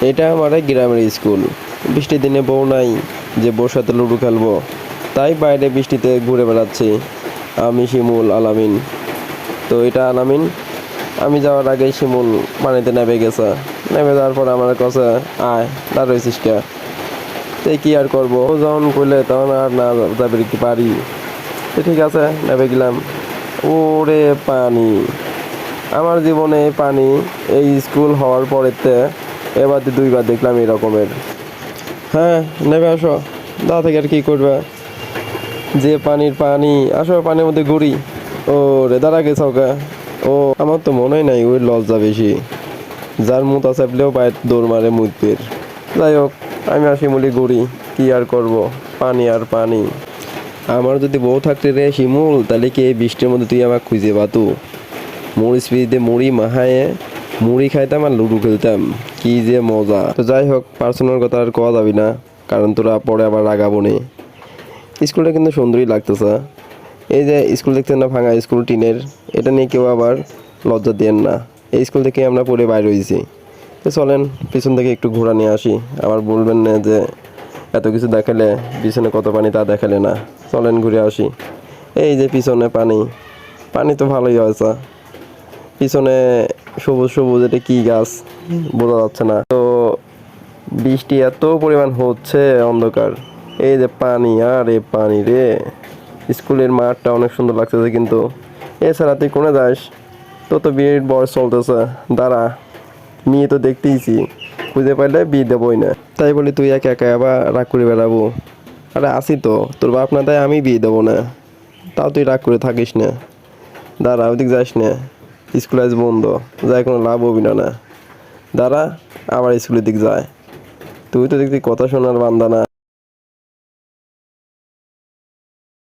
এটা আমার গ্রামের স্কুল। বৃষ্টির দিনে বউ নাই যে বউর সাথে লুডো খেলবো, তাই বাইরে বৃষ্টিতে ঘুরে বেড়াচ্ছি। আমি শিমুল আলামিন। তো এটা আলামিন। আমি যাওয়ার আগেই শিমুল পানিতে নেমে গেছে। নেমে যাওয়ার পর আমার কাছে আয় দাঁড়াইছিস কে? তো কি আর করবো, ও যখন করলে তখন আর না যাবে কি পারি। তো ঠিক আছে, নেমে গেলাম। ওরে পানি! আমার জীবনে পানি এই স্কুল হওয়ার পরেতে এবার দুইবার দেখলাম এই রকমের। হ্যাঁ, নেমে আসো। দাদা থেকে আর কি করবে, যে পানির পানি। আসো পানির মধ্যে ঘুরি। ও রে, দাঁড়া গেছে ওকে। ও আমার তো মনেই নাই ওই লজ্জা বেশি, যার মুতা চাপলেও পায়ে দৌড় মারে মুতের। যাই হোক, আমি আসি মুলি ঘুরি, কি আর করব, পানি আর পানি। আমার যদি বউ থাকতে রে শিমুল, তাহলে কি এই বৃষ্টির মধ্যে তুই আমাকে খুঁজে পাতু? মুড়ি স্পিরিতে মুড়ি মাহায়ে মুড়ি খাইতাম আর লুডো খেলতাম, কি যে মজা। তো যাই হোক, পার্সোনাল কথা আর কওয়া যাবি না, কারণ তোরা পরে আবার রাগাবো নে। স্কুলটা কিন্তু সুন্দরই লাগতেছে। এই যে স্কুল দেখছেন না, ভাঙা স্কুল টিনের, এটা নিয়ে কেউ আবার লজ্জা দেন না। এই স্কুল থেকে আমরা পড়ে বাইরে হয়েছি। তো চলেন পিছন থেকে একটু ঘোরা নিয়ে আসি। আবার বলবেন না যে এত কিছু দেখালে পিছনে কত পানি তা দেখালে না। চলেন ঘুরে আসি। এই যে পিছনে পানি, পানি তো ভালোই হয়েছে। পিছনে সবুজ সবুজ, এটা কি গাছ বোঝা যাচ্ছে না। তো বৃষ্টি এত পরিমাণ হচ্ছে, অন্ধকার। এই যে পানি, আর এ পানি রে। স্কুলের মাঠটা অনেক সুন্দর লাগতেছে, কিন্তু এছাড়া তুই কোনে যাস? তো বিয়ের বয়স চলতেছে, দাঁড়া। মেয়ে তো দেখতেইছি, খুঁজে পাইলে বিয়ে দেবই না। তাই বলি তুই একা একা আবার রাগ করে বেড়াবো? আরে আসি তো, তোর বাপ না তাই আমি বিয়ে দেবো না। তাও তুই রাগ করে থাকিস না। দাঁড়া, ওদিক যাস না, স্কুল আজ বন্ধ, যাই কোনো লাভ হবি না। দাঁড়া, আবার স্কুলের দিক যায়। তুই তো দেখছি কথা শোনার বান্দা না।